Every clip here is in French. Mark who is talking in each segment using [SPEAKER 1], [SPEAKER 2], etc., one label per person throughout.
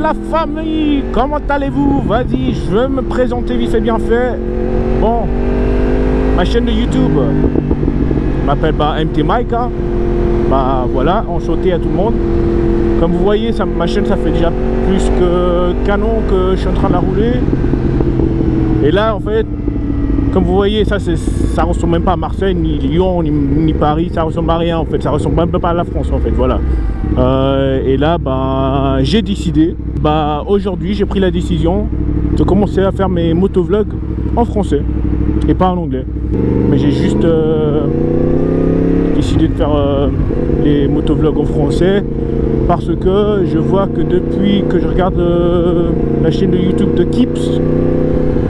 [SPEAKER 1] la famille, comment allez-vous? Vas-y, je veux me présenter vite et bien fait. Bon, ma chaîne de YouTube m'appelle MT Mike, hein. Bah voilà, enchanté à tout le monde. Comme vous voyez, ma chaîne, ça fait déjà plus qu'un an que je suis en train de la rouler. Et là, en fait, comme vous voyez, ça ressemble même pas à Marseille, ni Lyon, ni Paris, ça ressemble à rien en fait, ça ressemble même pas à la France en fait, voilà. Et là, j'ai décidé, aujourd'hui, j'ai pris la décision de commencer à faire mes motovlogs en français et pas en anglais. Mais j'ai juste décidé de faire les motovlogs en français parce que je vois que depuis que je regarde la chaîne de YouTube de Kips,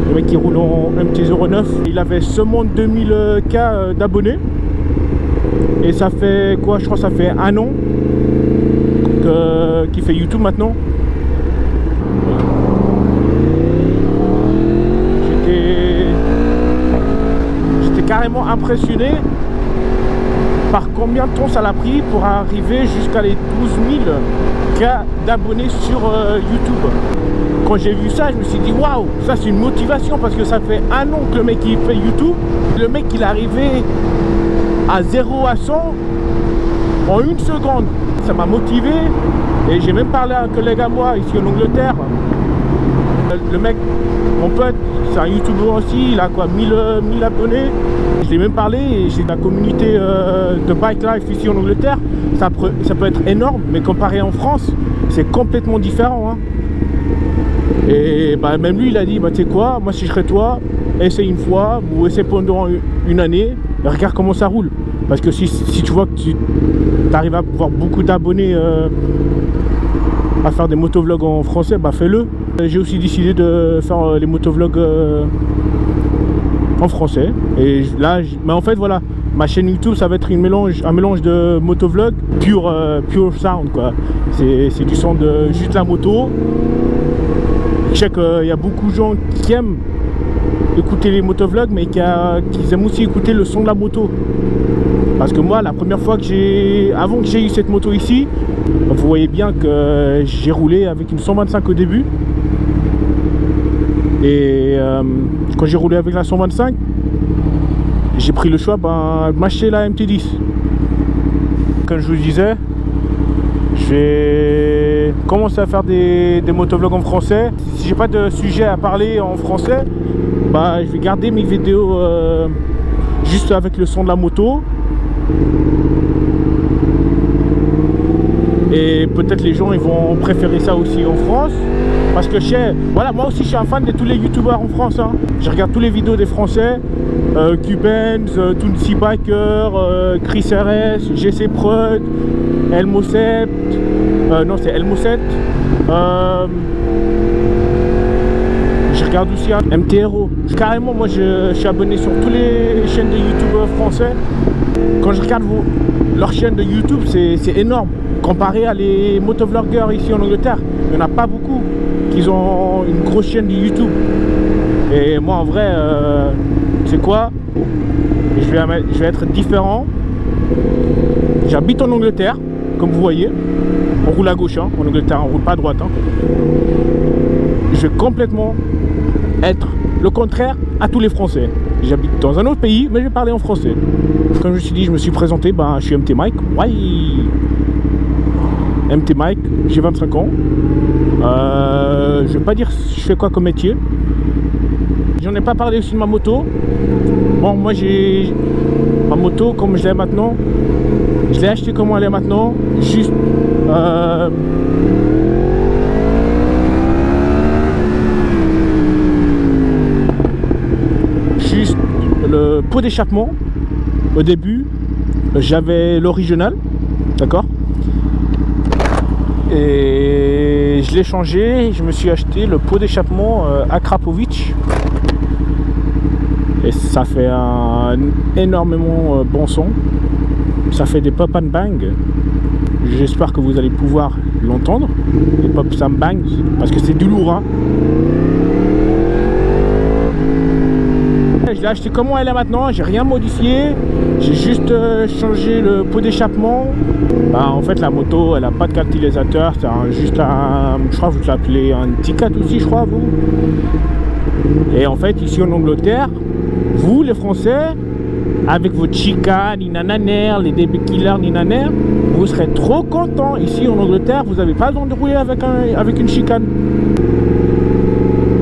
[SPEAKER 1] le mec qui roule en MT-09, il avait seulement 2000K d'abonnés. Et ça fait quoi? Je crois que ça fait un an qu'il fait YouTube maintenant. J'étais carrément impressionné par combien de temps ça l'a pris pour arriver jusqu'à les 12 000 K d'abonnés sur YouTube. Quand j'ai vu ça, je me suis dit waouh, ça c'est une motivation parce que ça fait un an que le mec il fait YouTube. Le mec il est arrivé à 0 à 100 en une seconde. Ça m'a motivé et j'ai même parlé à un collègue à moi ici en Angleterre. Le mec, mon pote, c'est un YouTuber aussi, il a quoi, 1000 abonnés. Je l'ai même parlé et j'ai la communauté de Bike Life ici en Angleterre. Ça peut être énorme, mais comparé en France, c'est complètement différent, hein. Et même lui il a dit tu sais quoi, moi si je serais toi, essaye une fois ou essaye pendant une année et regarde comment ça roule. Parce que si tu vois que tu arrives à avoir beaucoup d'abonnés à faire des motovlogs en français, fais-le. J'ai aussi décidé de faire les motovlogs en français. Et là, en fait voilà, ma chaîne YouTube ça va être un mélange de motovlog pure sound quoi. C'est du son de juste la moto. Je sais qu'il y a beaucoup de gens qui aiment écouter les motovlogs mais qui aiment aussi écouter le son de la moto. Parce que moi la première fois avant que j'ai eu cette moto ici, vous voyez bien que j'ai roulé avec une 125 au début. Et quand j'ai roulé avec la 125, j'ai pris le choix de m'acheter la MT10. Comme je vous disais, je vais commencer à faire des motovlogs en français. Si j'ai pas de sujet à parler en français, je vais garder mes vidéos juste avec le son de la moto. Et peut-être les gens ils vont préférer ça aussi en France. Parce que voilà, moi aussi je suis un fan de tous les youtubeurs en France, hein. Je regarde tous les vidéos des Français, Cubens, Tounsi Biker, Chris RS, GC Prod, Elmo7, non c'est Elmo7, je regarde aussi MT Hero. Carrément moi je suis abonné sur toutes les chaînes de youtubeurs français. Quand je regarde leur chaîne de YouTube, c'est énorme. Comparé à les motovloggers ici en Angleterre, il n'y en a pas beaucoup qui ont une grosse chaîne de YouTube. Et moi en vrai, c'est quoi, je vais être différent. J'habite en Angleterre, comme vous voyez. On roule à gauche, hein. En Angleterre on roule pas à droite, hein. Je vais complètement être le contraire à tous les Français. J'habite dans un autre pays, mais je vais parler en français. Comme je me suis dit, je me suis présenté, je suis MT Mike. Ouais. MT Mike, j'ai 25 ans. Je vais pas dire je fais quoi comme métier. J'en ai pas parlé aussi de ma moto. Bon, moi j'ai ma moto comme je l'ai maintenant. Je l'ai acheté comme elle est maintenant. Juste le pot d'échappement. Au début, j'avais l'original, d'accord. Et je l'ai changé, je me suis acheté le pot d'échappement Akrapovic. Et ça fait un énormément bon son. Ça fait des pop and bang. J'espère que vous allez pouvoir l'entendre. Les pop and bang, parce que c'est du lourd, hein. je l'ai acheté comment elle est maintenant, j'ai rien modifié, j'ai juste changé le pot d'échappement. Bah, en fait la moto elle a pas de catalyseur, c'est juste un, je crois que vous l'appelez un T4 aussi, je crois vous. Et en fait ici en Angleterre, vous les Français, avec votre chica, ni nananer, les DB killers, ni nananer, vous serez trop contents. Ici en Angleterre, vous n'avez pas besoin de rouler avec une chicane.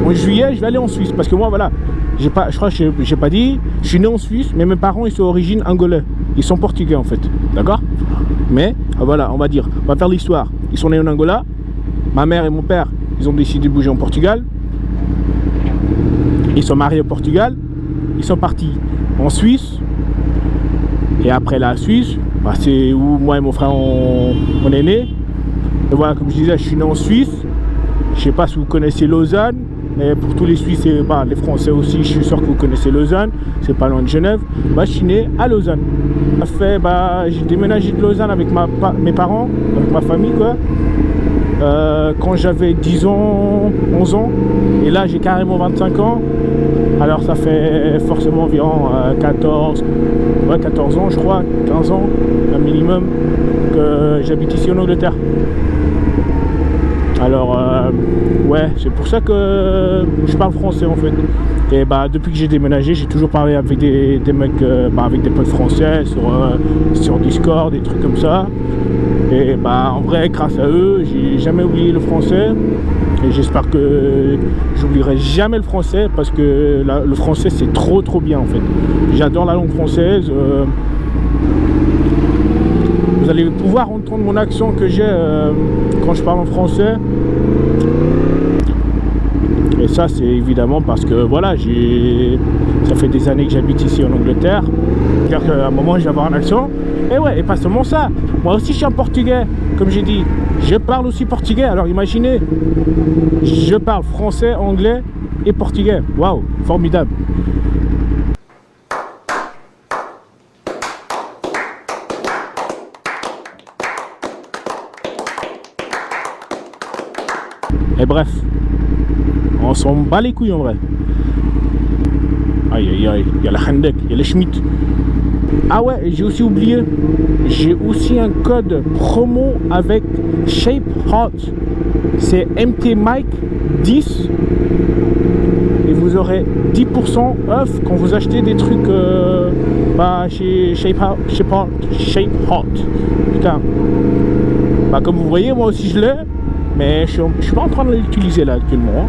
[SPEAKER 1] En juillet, je vais aller en Suisse parce que moi, voilà, je crois que j'ai pas dit, je suis né en Suisse, mais mes parents, ils sont d'origine angolais. Ils sont portugais en fait, d'accord? Mais voilà, on va dire, on va faire l'histoire. Ils sont nés en Angola, ma mère et mon père, ils ont décidé de bouger en Portugal. Ils sont mariés au Portugal, ils sont partis en Suisse. Et après la Suisse, bah, c'est où moi et mon frère on est nés. Et voilà, comme je disais, je suis né en Suisse. Je sais pas si vous connaissez Lausanne, mais pour tous les Suisses et bah, les Français aussi, je suis sûr que vous connaissez Lausanne. C'est pas loin de Genève. Bah, je suis né à Lausanne. J'ai déménagé de Lausanne avec mes parents, avec ma famille quoi. Quand j'avais 10 ans, 11 ans. Et là, j'ai carrément 25 ans. Alors ça fait forcément environ 14 ans je crois, 15 ans un minimum que j'habite ici en Angleterre. Alors ouais, c'est pour ça que je parle français en fait. Et bah depuis que j'ai déménagé, j'ai toujours parlé avec des mecs, avec des potes français sur Discord, des trucs comme ça. Et bah en vrai, grâce à eux, j'ai jamais oublié le français. Et j'espère que j'oublierai jamais le français parce que le français c'est trop bien en fait. J'adore la langue française. Vous allez pouvoir entendre mon accent que j'ai quand je parle en français. Et ça c'est évidemment parce que voilà, ça fait des années que j'habite ici en Angleterre. C'est-à-dire qu'à un moment je vais avoir un accent. Et ouais, et pas seulement ça. Moi aussi je suis un portugais, comme j'ai dit. Je parle aussi portugais, alors imaginez, je parle français, anglais et portugais. Waouh, formidable. Et bref, on s'en bat les couilles en vrai. Aïe aïe aïe, il y a la Hendek, il y a les Schmitt. Ah ouais, j'ai aussi oublié, j'ai aussi un code promo avec Shape Hot. C'est MTMike10 et vous aurez 10% off quand vous achetez des trucs chez Shape Hot. Putain. Bah comme vous voyez, moi aussi je l'ai, mais je suis pas en train de l'utiliser là actuellement.